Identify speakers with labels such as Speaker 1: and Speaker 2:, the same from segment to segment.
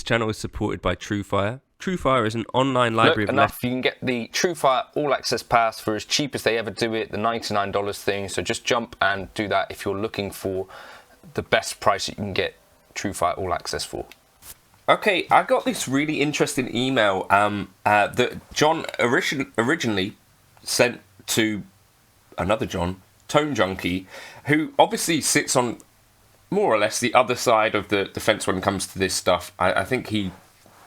Speaker 1: channel is supported by Truefire. Truefire is an online library of
Speaker 2: enough. You can get the Truefire All Access Pass for as cheap as they ever do it, the $99 thing. So just jump and do that if you're looking for the best price you can get Truefire All Access for.
Speaker 1: Okay, I got this really interesting email that John originally sent to another John, toneJONkie, who obviously sits on more or less the other side of the fence when it comes to this stuff. I think he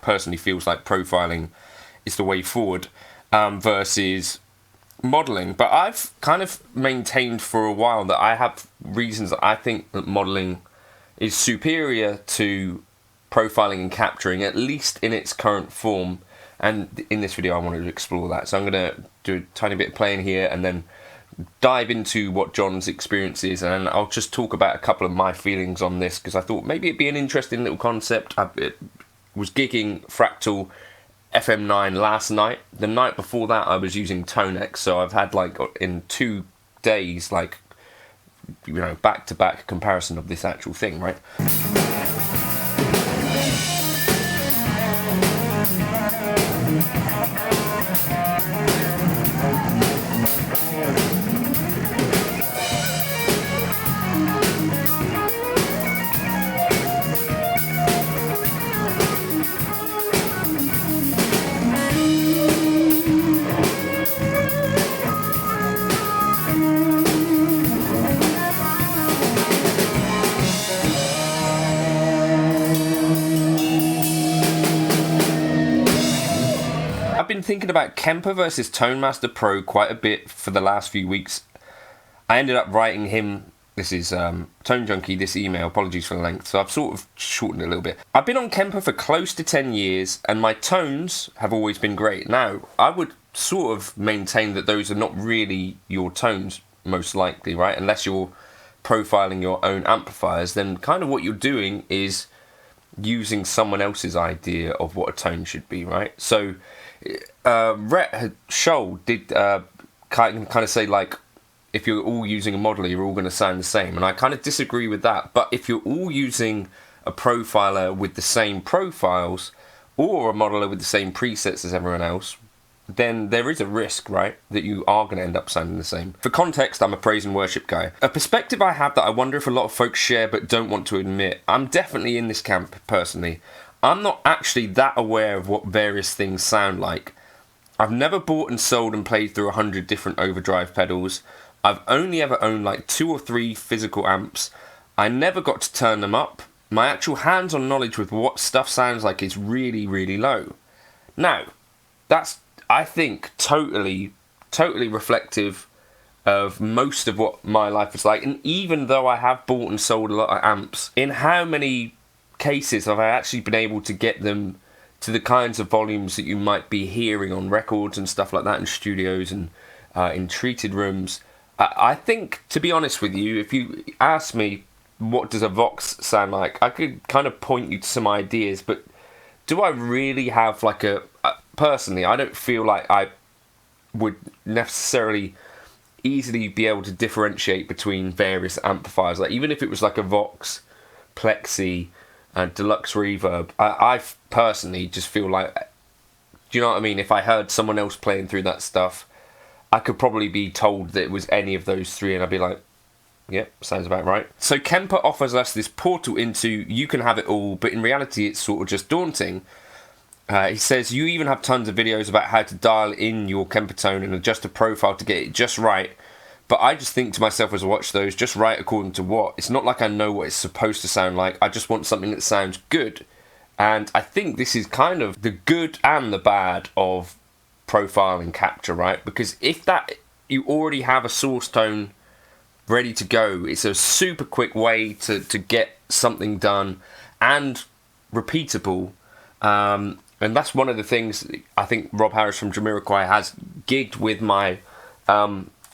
Speaker 1: personally feels like profiling is the way forward versus modeling. But I've kind of maintained for a while that I have reasons that I think that modeling is superior to profiling and capturing, at least in its current form. And in this video I wanted to explore that. So I'm going to do a tiny bit of playing here and then dive into what John's experience is, and I'll just talk about a couple of my feelings on this, because I thought maybe it'd be an interesting little concept. I was gigging fractal FM9 last night. The night before that I was using TONEX, so I've had like in 2 days, like, you know, back-to-back comparison of this actual thing, right? Been thinking about Kemper versus ToneMaster Pro quite a bit for the last few weeks. I ended up writing him, this is toneJONkie, this email, apologies for the length, so I've sort of shortened it a little bit. I've been on Kemper for close to 10 years and my tones have always been great. Now, I would sort of maintain that those are not really your tones, most likely, right? Unless you're profiling your own amplifiers, then kind of what you're doing is using someone else's idea of what a tone should be, right? So Rhett did kind of say, like, if you're all using a modeler, you're all going to sound the same, and I kind of disagree with that. But if you're all using a profiler with the same profiles or a modeler with the same presets as everyone else, then there is a risk, right, that you are going to end up sounding the same. For context, I'm a praise and worship guy. A perspective I have that I wonder if a lot of folks share but don't want to admit. I'm definitely in this camp, personally. I'm not actually that aware of what various things sound like. I've never bought and sold and played through 100 different overdrive pedals. I've only ever owned like 2 or 3 physical amps. I never got to turn them up. My actual hands-on knowledge with what stuff sounds like is really, really low. Now, that's, I think, totally reflective of most of what my life is like. And even though I have bought and sold a lot of amps, in how many cases have I actually been able to get them to the kinds of volumes that you might be hearing on records and stuff like that in studios and in treated rooms? I think, to be honest with you, if you ask me what does a Vox sound like, I could kind of point you to some ideas, but do I really have like personally, I don't feel like I would necessarily easily be able to differentiate between various amplifiers. Like, even if it was like a Vox, Plexi, and Deluxe Reverb, I personally just feel like, do you know what I mean? If I heard someone else playing through that stuff, I could probably be told that it was any of those 3 and I'd be like, yep, sounds about right. So Kemper offers us this portal into, you can have it all, but in reality it's sort of just daunting. He says, you even have tons of videos about how to dial in your Kemper tone and adjust a profile to get it just right. But I just think to myself as I watch those, just right according to what? It's not like I know what it's supposed to sound like. I just want something that sounds good. And I think this is kind of the good and the bad of profile and capture, right? Because if that, you already have a source tone ready to go, it's a super quick way to get something done and repeatable. And that's one of the things I think Rob Harris from Jamiroquai has gigged with my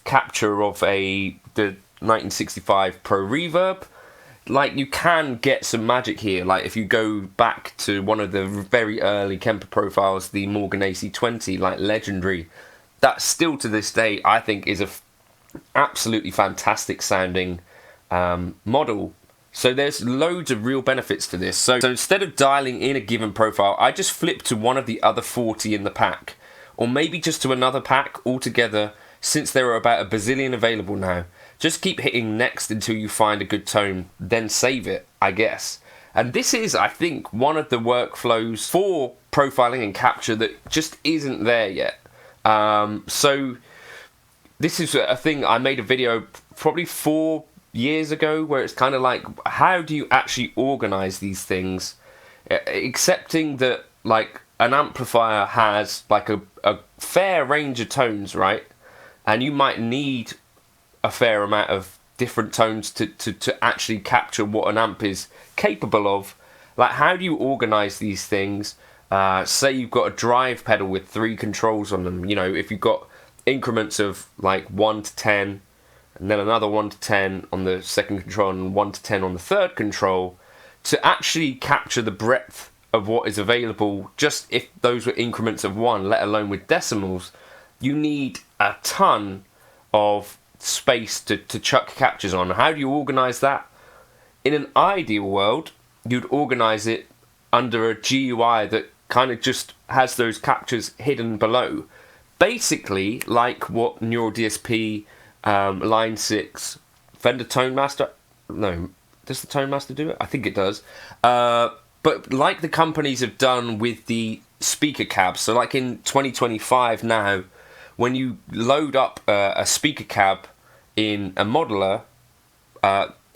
Speaker 1: capture of the 1965 Pro Reverb. Like, you can get some magic here. Like, if you go back to one of the very early Kemper profiles, the Morgan AC20, like legendary, that still to this day I think is a absolutely fantastic sounding model. So there's loads of real benefits to this. So instead of dialing in a given profile, I just flip to one of the other 40 in the pack, or maybe just to another pack altogether, since there are about a bazillion available now. Just keep hitting next until you find a good tone, then save it, I guess. And this is, I think, one of the workflows for profiling and capture that just isn't there yet. So this is a thing I made a video probably 4 years ago, where it's kind of like, how do you actually organize these things, accepting that like an amplifier has like a fair range of tones, right? And you might need a fair amount of different tones to actually capture what an amp is capable of. Like, how do you organize these things? Say you've got a drive pedal with 3 controls on them, you know, if you've got increments of like 1 to 10, and then another 1 to 10 on the second control and 1 to 10 on the third control, to actually capture the breadth of what is available, just if those were increments of 1, let alone with decimals, you need a ton of space to chuck captures on. How do you organize that? In an ideal world, you'd organize it under a GUI that kind of just has those captures hidden below. Basically, like what Neural DSP, Line 6, Fender ToneMaster, no, does the ToneMaster do it? I think it does. But like the companies have done with the speaker cabs, so like in 2025 now, when you load up a speaker cab in a modeler,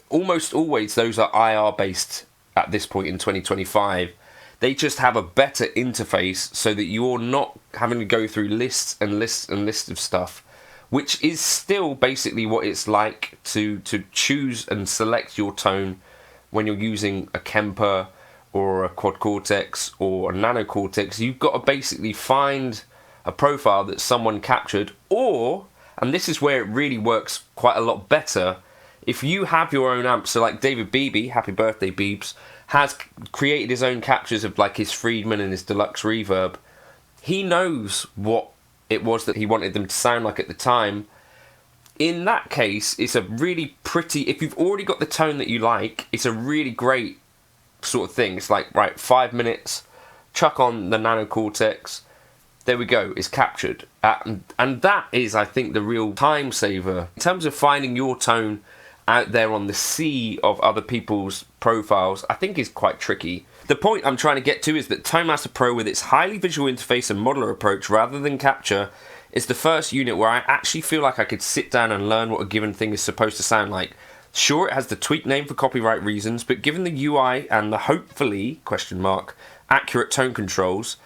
Speaker 1: almost always those are IR based at this point in 2025. They just have a better interface so that you're not having to go through lists and lists and lists of stuff, which is still basically what it's like to choose and select your tone when you're using a Kemper or a Quad Cortex or a Nano Cortex. You've got to basically find a profile that someone captured, or, and this is where it really works quite a lot better, if you have your own amp. So like David Beebe, happy birthday Beebs, has created his own captures of like his Friedman and his deluxe reverb. He knows what it was that he wanted them to sound like at the time. In that case, it's a really pretty, if you've already got the tone that you like, it's a really great sort of thing. It's like, right, 5 minutes, chuck on the Nano Cortex, there we go, it's captured. And that is, I think, the real time saver. In terms of finding your tone out there on the sea of other people's profiles, I think is quite tricky. The point I'm trying to get to is that ToneMaster Pro, with its highly visual interface and modeler approach rather than capture, is the first unit where I actually feel like I could sit down and learn what a given thing is supposed to sound like. Sure, it has the tweak name for copyright reasons, but given the UI and the hopefully, accurate tone controls,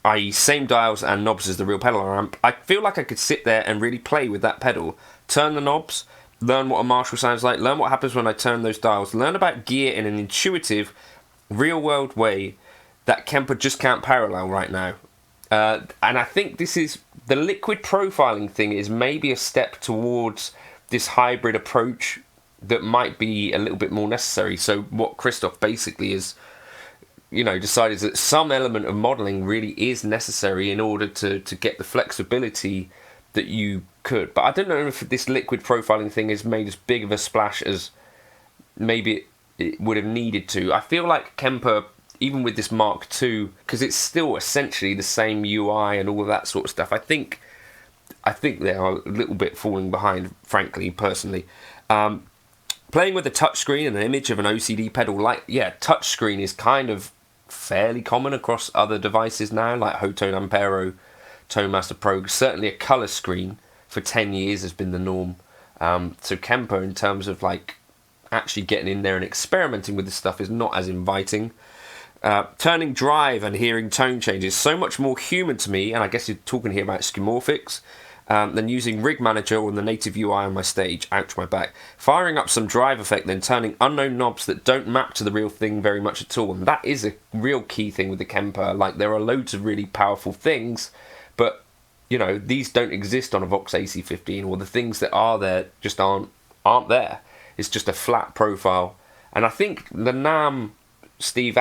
Speaker 1: i.e. same dials and knobs as the real pedal amp, I feel like I could sit there and really play with that pedal. Turn the knobs, learn what a Marshall sounds like, learn what happens when I turn those dials, learn about gear in an intuitive, real-world way that Kemper just can't parallel right now. And I think this is, the liquid profiling thing is maybe a step towards this hybrid approach that might be a little bit more necessary. So what Christoph basically is, you know, decided that some element of modeling really is necessary in order to get the flexibility that you could. But I don't know if this liquid profiling thing has made as big of a splash as maybe it would have needed to. I feel like Kemper, even with this Mark II, because it's still essentially the same UI and all of that sort of stuff, I think they are a little bit falling behind, frankly, personally. Playing with a touchscreen and an image of an OCD pedal, like, yeah, touchscreen is kind of fairly common across other devices now, like Hotone Ampero, ToneMaster Pro. Certainly a colour screen for 10 years has been the norm. So Kemper, in terms of like actually getting in there and experimenting with this stuff, is not as inviting. Turning drive and hearing tone changes so much more human to me, and I guess you're talking here about skeuomorphics, than using Rig Manager or the native UI on my stage. Ouch, my back. Firing up some drive effect, then turning unknown knobs that don't map to the real thing very much at all. And that is a real key thing with the Kemper. Like, there are loads of really powerful things, but, you know, these don't exist on a Vox AC15, or the things that are there just aren't there. It's just a flat profile. And I think the NAMM, Steve,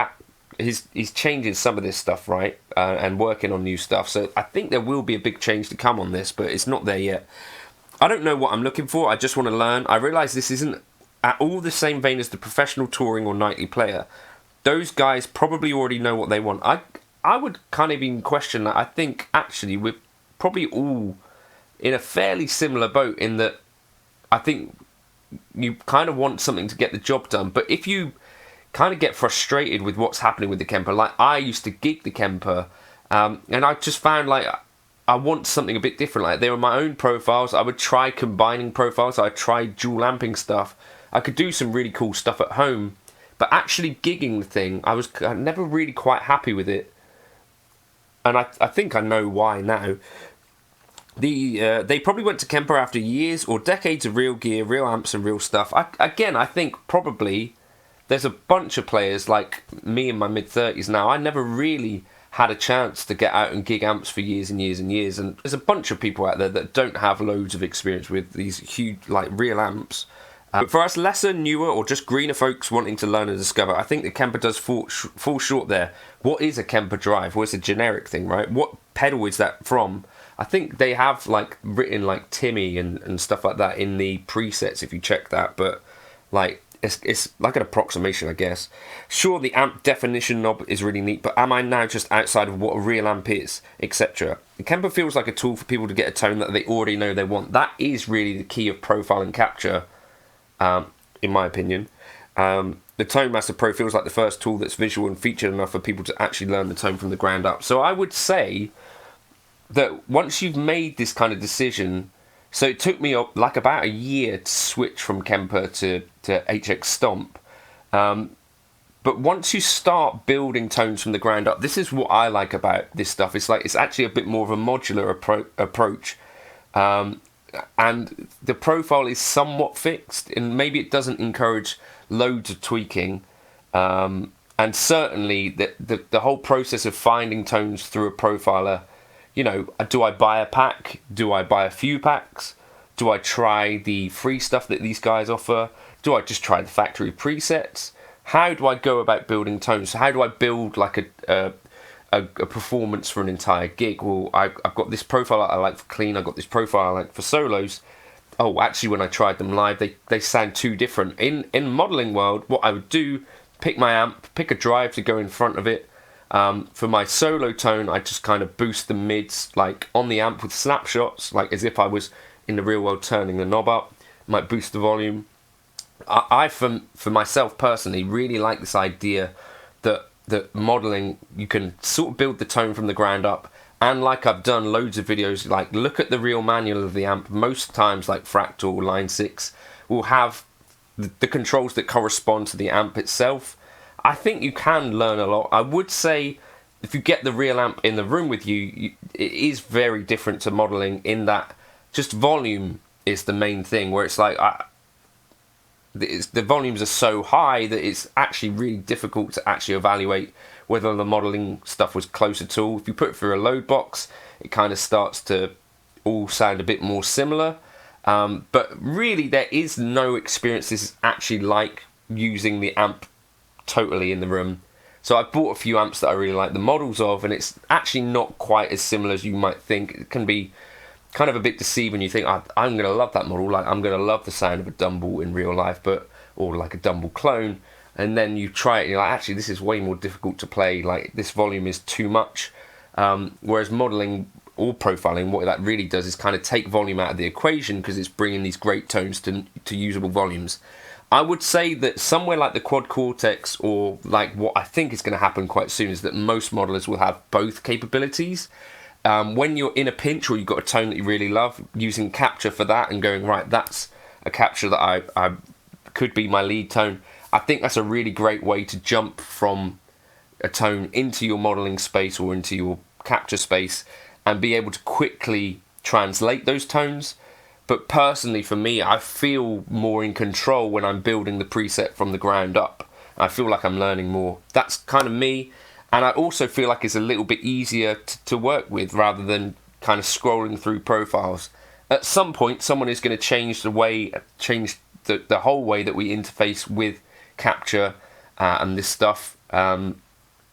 Speaker 1: he's changing some of this stuff, right, and working on new stuff. So I think there will be a big change to come on this, but it's not there yet. I don't know what I'm looking for. I just want to learn. I realise this isn't at all the same vein as the professional touring or nightly player. Those guys probably already know what they want. I would kind of even question that. I think actually we're probably all in a fairly similar boat in that I think you kind of want something to get the job done. But if you kind of get frustrated with what's happening with the Kemper, like I used to gig the Kemper, and I just found like I want something a bit different. Like they were my own profiles. I would try combining profiles. I tried dual amping stuff. I could do some really cool stuff at home, but actually gigging the thing, I was never really quite happy with it. And I think I know why now. They probably went to Kemper after years or decades of real gear, real amps and real stuff. I think probably there's a bunch of players like me in my mid-30s now. I never really had a chance to get out and gig amps for years and years and years. And there's a bunch of people out there that don't have loads of experience with these huge, like, real amps. But for us lesser, newer, or just greener folks wanting to learn and discover, I think the Kemper does fall short there. What is a Kemper drive? Well, it's a generic thing, right? What pedal is that from? I think they have, like, written, like, Timmy and stuff like that in the presets, if you check that. But, like, it's like an approximation, I guess. Sure, the amp definition knob is really neat, but am I now just outside of what a real amp is, etc.? The Kemper feels like a tool for people to get a tone that they already know they want. That is really the key of profile and capture, in my opinion. The ToneMaster Pro feels like the first tool that's visual and featured enough for people to actually learn the tone from the ground up. So I would say that once you've made this kind of decision, so it took me like about a year to switch from Kemper to HX Stomp. But once you start building tones from the ground up, this is what I like about this stuff. It's like it's actually a bit more of a modular approach. And the profile is somewhat fixed, and maybe it doesn't encourage loads of tweaking. And certainly the whole process of finding tones through a profiler, you know, do I buy a pack? Do I buy a few packs? Do I try the free stuff that these guys offer? Do I just try the factory presets? How do I go about building tones? So how do I build like a performance for an entire gig? Well, I've got this profile I like for clean. I've got this profile I like for solos. Oh, actually, when I tried them live, they sound too different. In modeling world, what I would do, pick my amp, pick a drive to go in front of it. For my solo tone, I just kind of boost the mids like on the amp with snapshots, like as if I was in the real world turning the knob up. Might boost the volume. I for myself personally, really like this idea that modeling, you can sort of build the tone from the ground up. And like I've done loads of videos, like look at the real manual of the amp. Most times, like Fractal, Line 6, will have the controls that correspond to the amp itself. I think you can learn a lot. I would say if you get the real amp in the room with you, it is very different to modeling in that just volume is the main thing, where it's like the volumes are so high that it's actually really difficult to actually evaluate whether the modeling stuff was close at all. If you put it through a load box, it kind of starts to all sound a bit more similar. But really, there is no experience this is actually like using the amp totally in the room. So I've bought a few amps that I really like the models of, and it's actually not quite as similar as you might think. It can be kind of a bit deceiving. You think, I'm going to love that model, like I'm going to love the sound of a Dumble in real life, or like a Dumble clone, and then you try it and you're like, actually this is way more difficult to play, like this volume is too much. Whereas modeling or profiling, what that really does is kind of take volume out of the equation, because it's bringing these great tones to usable volumes. I would say that somewhere like the Quad Cortex, or like what I think is going to happen quite soon, is that most modelers will have both capabilities. When you're in a pinch or you've got a tone that you really love, using capture for that and going, right, that's a capture that I could be my lead tone. I think that's a really great way to jump from a tone into your modeling space or into your capture space and be able to quickly translate those tones. But personally, for me, I feel more in control when I'm building the preset from the ground up. I feel like I'm learning more. That's kind of me. And I also feel like it's a little bit easier to work with, rather than kind of scrolling through profiles. At some point, someone is going to change the whole way that we interface with capture and this stuff.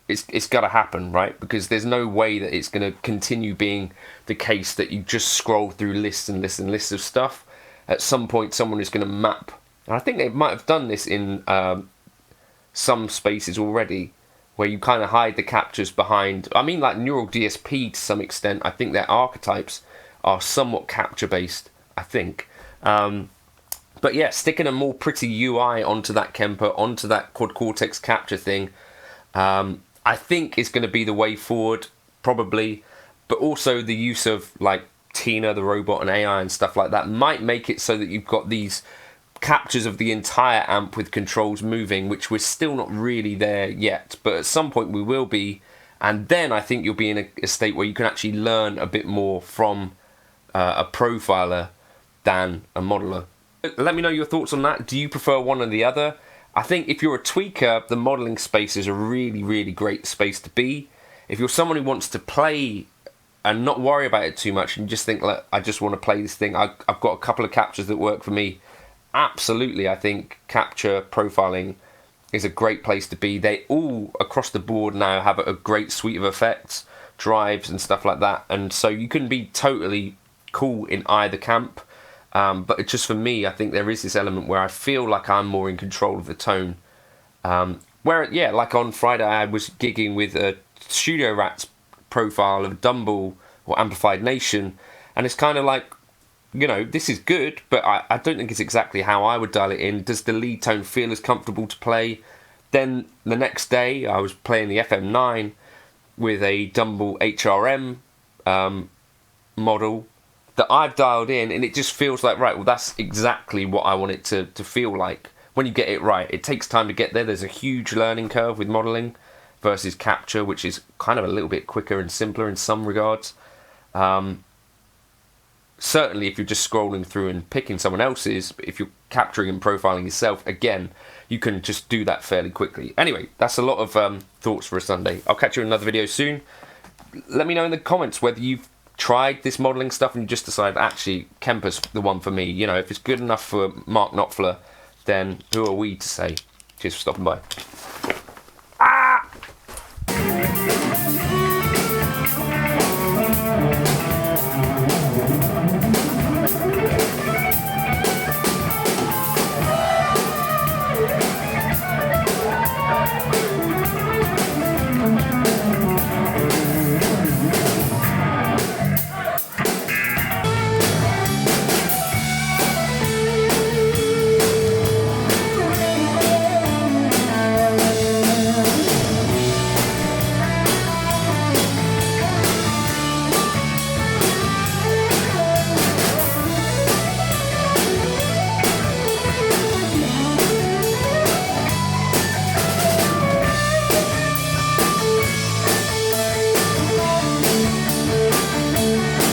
Speaker 1: It's got to happen, right? Because there's no way that it's going to continue being the case that you just scroll through lists and lists and lists of stuff. At some point, someone is going to map And I think they might have done this in some spaces already, where you kind of hide the captures behind, I mean like Neural DSP to some extent. I think their archetypes are somewhat capture based, I think. But yeah, sticking a more pretty UI onto that Kemper, onto that quad cortex capture thing, I think is going to be the way forward, probably. But also the use of like Tina, the robot, and AI and stuff like that might make it so that you've got these captures of the entire amp with controls moving, which we're still not really there yet, but at some point we will be. And then I think you'll be in a state where you can actually learn a bit more from a profiler than a modeler. Let me know your thoughts on that. Do you prefer one or the other? I think if you're a tweaker, the modeling space is a really, really great space to be. If you're someone who wants to play and not worry about it too much and just think, look, I just want to play this thing, I've got a couple of captures that work for me, absolutely, I think capture profiling is a great place to be. They all, across the board now, have a great suite of effects, drives and stuff like that, and so you can be totally cool in either camp. But it's just for me, I think there is this element where I feel like I'm more in control of the tone. Where, yeah, like on Friday I was gigging with a Studio Rats profile of Dumble or Amplified Nation, and it's kind of like, you know, this is good, but I don't think it's exactly how I would dial it in. Does the lead tone feel as comfortable to play? Then the next day I was playing the FM9 with a Dumble HRM model that I've dialed in, and it just feels like, right, well, that's exactly what I want it to feel like. When you get it right, it takes time to get there. There's a huge learning curve with modeling versus capture, which is kind of a little bit quicker and simpler in some regards. Certainly if you're just scrolling through and picking someone else's, but if you're capturing and profiling yourself, again, you can just do that fairly quickly. Anyway, that's a lot of thoughts for a Sunday. I'll catch you in another video soon. Let me know in the comments whether you've tried this modeling stuff and you just decided, actually, Kemper's the one for me. You know, if it's good enough for Mark Knopfler, then who are we to say? Cheers for stopping by.